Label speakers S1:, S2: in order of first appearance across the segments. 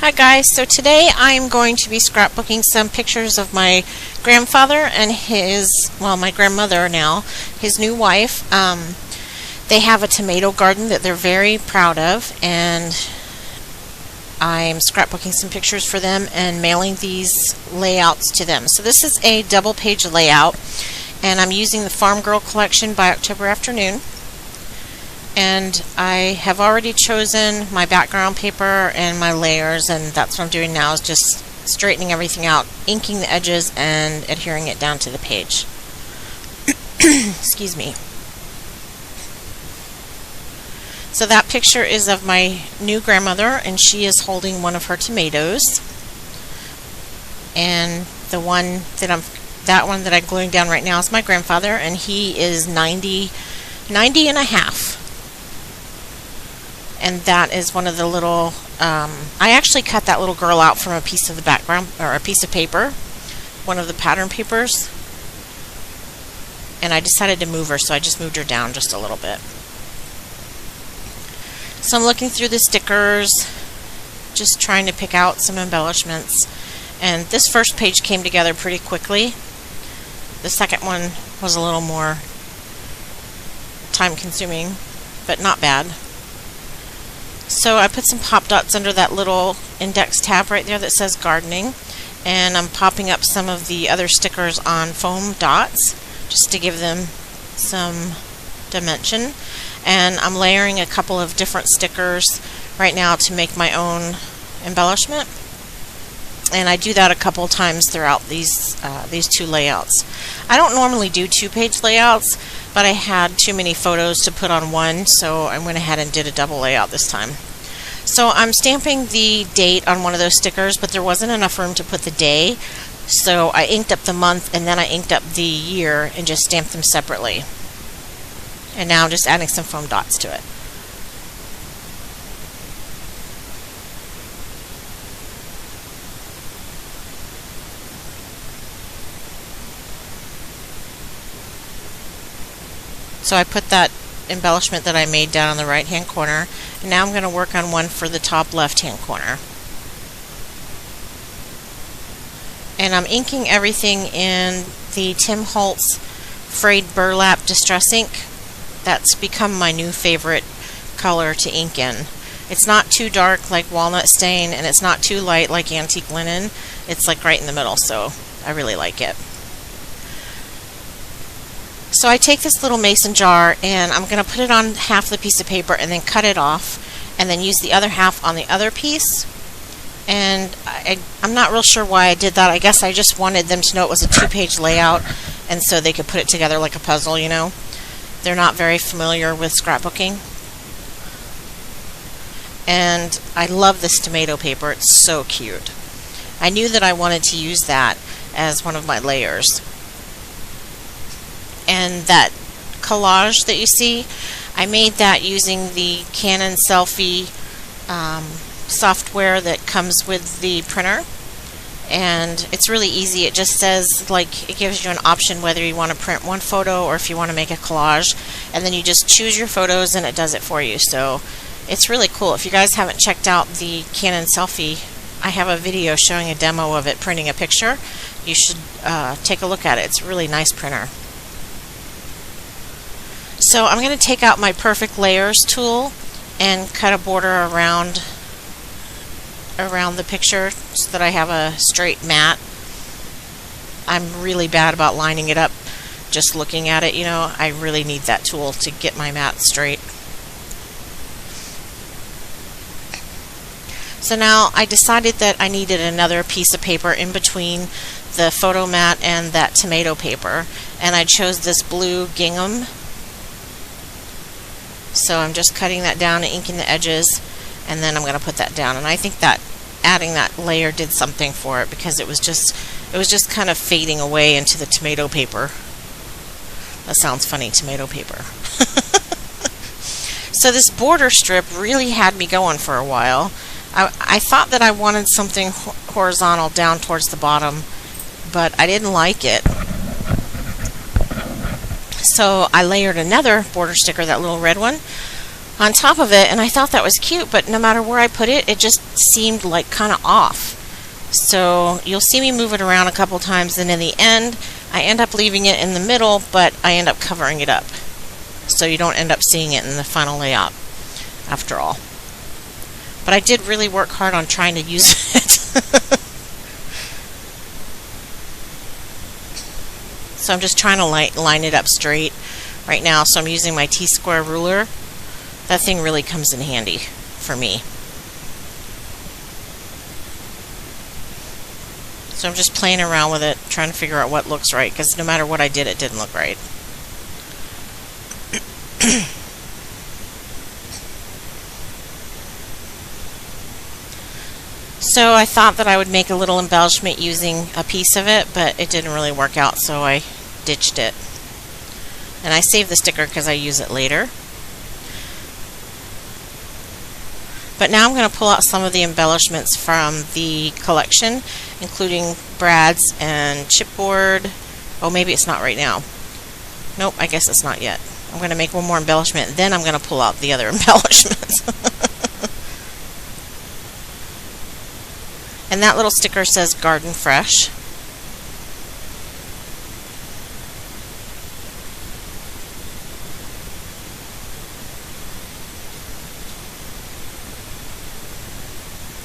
S1: Hi guys, so today I'm going to be scrapbooking some pictures of my grandfather and my grandmother now, his new wife. They have a tomato garden that they're very proud of, and I'm scrapbooking some pictures for them and mailing these layouts to them. So this is a double page layout, and I'm using the Farm Girl collection by October Afternoon. And I have already chosen my background paper and my layers, and that's what I'm doing now, is just straightening everything out, inking the edges and adhering it down to the page. Excuse me. So that picture is of my new grandmother, and she is holding one of her tomatoes. And that one that I'm gluing down right now is my grandfather, and he is 90 and a half. And that is one of the little, I actually cut that little girl out from a piece of the background, or a piece of paper, one of the pattern papers. And I decided to move her, so I just moved her down just a little bit. So I'm looking through the stickers, just trying to pick out some embellishments. And this first page came together pretty quickly. The second one was a little more time consuming, but not bad. So I put some pop dots under that little index tab right there that says gardening, and I'm popping up some of the other stickers on foam dots just to give them some dimension. And I'm layering a couple of different stickers right now to make my own embellishment, and I do that a couple times throughout these two layouts. I don't normally do two-page layouts, but I had too many photos to put on one, so I went ahead and did a double layout this time. So I'm stamping the date on one of those stickers, but there wasn't enough room to put the day, so I inked up the month and then I inked up the year and just stamped them separately. And now I'm just adding some foam dots to it. So I put that embellishment that I made down on the right hand corner, and now I'm going to work on one for the top left hand corner. And I'm inking everything in the Tim Holtz frayed burlap distress ink. That's become my new favorite color to ink in. It's not too dark like walnut stain, and it's not too light like antique linen. It's like right in the middle, so I really like it. So I take this little mason jar and I'm going to put it on half the piece of paper and then cut it off, and then use the other half on the other piece. And I'm not real sure why I did that. I guess I just wanted them to know it was a two-page layout, and so they could put it together like a puzzle, you know. They're not very familiar with scrapbooking. And I love this tomato paper. It's so cute. I knew that I wanted to use that as one of my layers. And that collage that you see, I made that using the Canon Selfie software that comes with the printer, and it's really easy. It just says, like, it gives you an option whether you want to print one photo or if you want to make a collage, and then you just choose your photos and it does it for you. So it's really cool. If you guys haven't checked out the Canon Selfie, I have a video showing a demo of it printing a picture. You should take a look at it. It's a really nice printer. So I'm going to take out my Perfect Layers tool and cut a border around the picture so that I have a straight mat. I'm really bad about lining it up just looking at it, you know. I really need that tool to get my mat straight. So now I decided that I needed another piece of paper in between the photo mat and that tomato paper, and I chose this blue gingham. So I'm just cutting that down and inking the edges, and then I'm going to put that down. And I think that adding that layer did something for it, because it was just kind of fading away into the tomato paper. That sounds funny, tomato paper. So this border strip really had me going for a while. I thought that I wanted something horizontal down towards the bottom, but I didn't like it. So I layered another border sticker, that little red one, on top of it, and I thought that was cute, but no matter where I put it, it just seemed like kind of off. So you'll see me move it around a couple times, and in the end I end up leaving it in the middle, but I end up covering it up, so you don't end up seeing it in the final layout after all. But I did really work hard on trying to use it. So I'm just trying to line it up straight right now, so I'm using my T-square ruler. That thing really comes in handy for me. So I'm just playing around with it, trying to figure out what looks right, because no matter what I did, it didn't look right. So I thought that I would make a little embellishment using a piece of it, but it didn't really work out, so I ditched it. And I saved the sticker because I use it later. But now I'm going to pull out some of the embellishments from the collection, including brads and chipboard. Oh, maybe it's not right now. Nope, I guess it's not yet. I'm going to make one more embellishment, then I'm going to pull out the other embellishments. And that little sticker says Garden Fresh.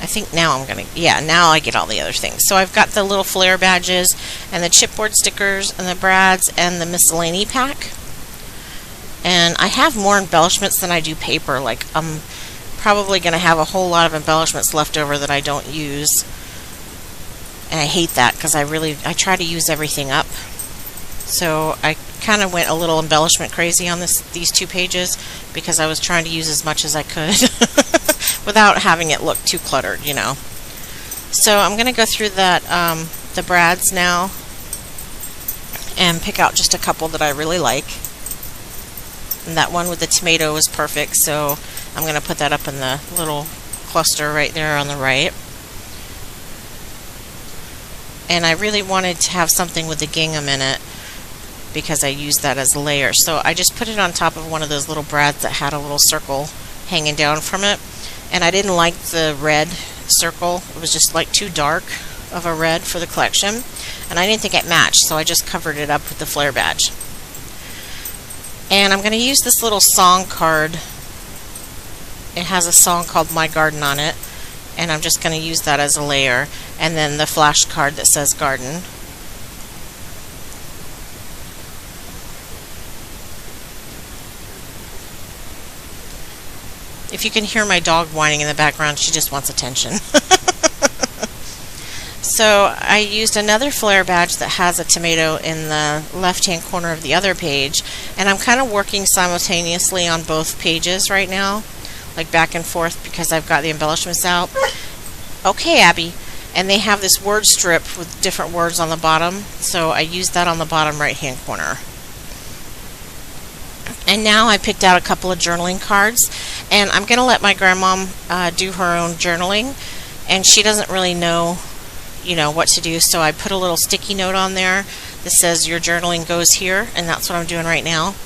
S1: I think now I'm going to, yeah, now I get all the other things. So I've got the little flare badges and the chipboard stickers and the brads and the miscellany pack. And I have more embellishments than I do paper. Like, I'm probably going to have a whole lot of embellishments left over that I don't use. And I hate that because I try to use everything up. So I kind of went a little embellishment crazy on these 2 pages because I was trying to use as much as I could without having it look too cluttered, you know. So I'm going to go through that the brads now and pick out just a couple that I really like. And that one with the tomato is perfect, so I'm going to put that up in the little cluster right there on the right. And I really wanted to have something with the gingham in it because I used that as a layer. So I just put it on top of one of those little brads that had a little circle hanging down from it. And I didn't like the red circle. It was just like too dark of a red for the collection. And I didn't think it matched, so I just covered it up with the flare badge. And I'm going to use this little song card. It has a song called My Garden on it. And I'm just going to use that as a layer. And then the flash card that says garden. If you can hear my dog whining in the background, she just wants attention. So I used another flare badge that has a tomato in the left-hand corner of the other page. And I'm kind of working simultaneously on both pages right now, like back and forth, because I've got the embellishments out. Okay, Abby. And they have this word strip with different words on the bottom, so I used that on the bottom right-hand corner. And now I picked out a couple of journaling cards, and I'm going to let my grandmom do her own journaling, and she doesn't really know, you know, what to do, so I put a little sticky note on there that says your journaling goes here, and that's what I'm doing right now.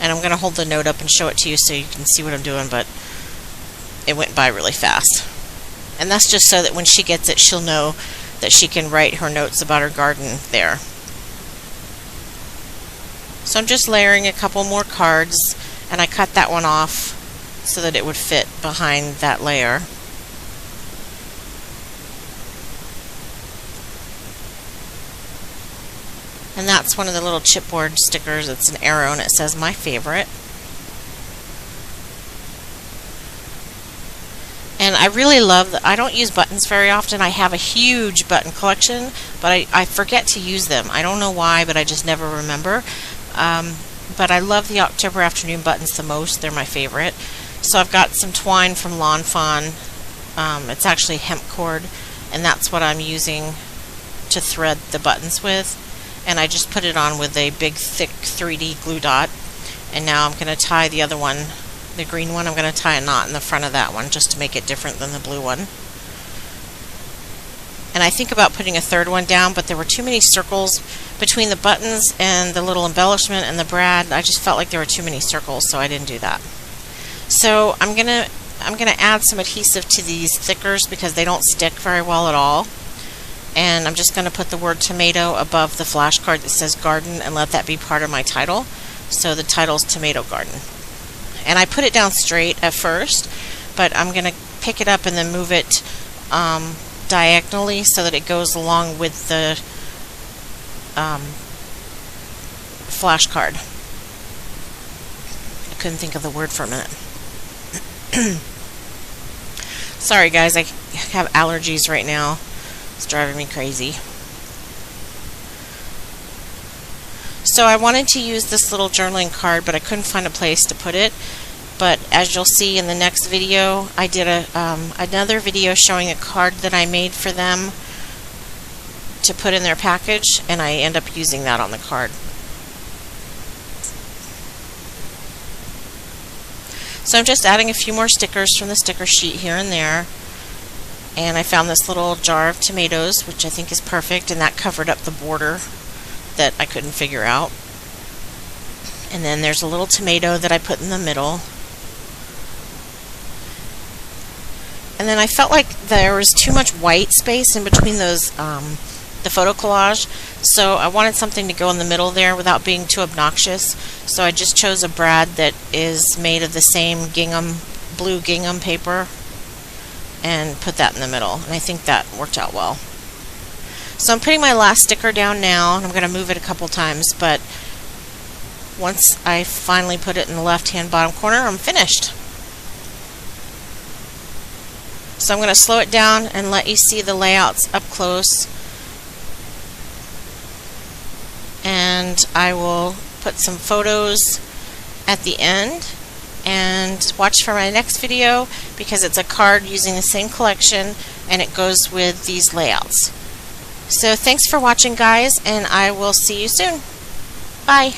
S1: And I'm going to hold the note up and show it to you so you can see what I'm doing, but it went by really fast. And that's just so that when she gets it, she'll know that she can write her notes about her garden there. So I'm just layering a couple more cards, and I cut that one off so that it would fit behind that layer. And that's one of the little chipboard stickers. It's an arrow and it says my favorite. And I really love that. I don't use buttons very often. I have a huge button collection, but I forget to use them. I don't know why, but I just never remember. But I love the October afternoon buttons the most. They're my favorite. So I've got some twine from Lawn Fawn. It's actually hemp cord, and that's what I'm using to thread the buttons with. And I just put it on with a big, thick 3D glue dot. And now I'm going to tie the other one. The green one, I'm going to tie a knot in the front of that one just to make it different than the blue one. And I think about putting a third one down, but there were too many circles between the buttons and the little embellishment and the brad. I just felt like there were too many circles, so I didn't do that. So I'm gonna add some adhesive to these stickers because they don't stick very well at all. And I'm just gonna put the word tomato above the flashcard that says garden and let that be part of my title. So the title's Tomato Garden. And I put it down straight at first, but I'm gonna pick it up and then move it diagonally so that it goes along with the flashcard. I couldn't think of the word for a minute. Sorry guys, I have allergies right now. It's driving me crazy. So I wanted to use this little journaling card, but I couldn't find a place to put it. But as you'll see in the next video, I did another video showing a card that I made for them to put in their package, and I end up using that on the card. So I'm just adding a few more stickers from the sticker sheet here and there. And I found this little jar of tomatoes, which I think is perfect, and that covered up the border that I couldn't figure out. And then there's a little tomato that I put in the middle. And then I felt like there was too much white space in between those, the photo collage, so I wanted something to go in the middle there without being too obnoxious. So I just chose a brad that is made of the same gingham, blue gingham paper, and put that in the middle, and I think that worked out well. So I'm putting my last sticker down now, and I'm going to move it a couple times, but once I finally put it in the left-hand bottom corner, I'm finished. So I'm going to slow it down and let you see the layouts up close. And I will put some photos at the end. And watch for my next video because it's a card using the same collection and it goes with these layouts. So thanks for watching guys, and I will see you soon. Bye.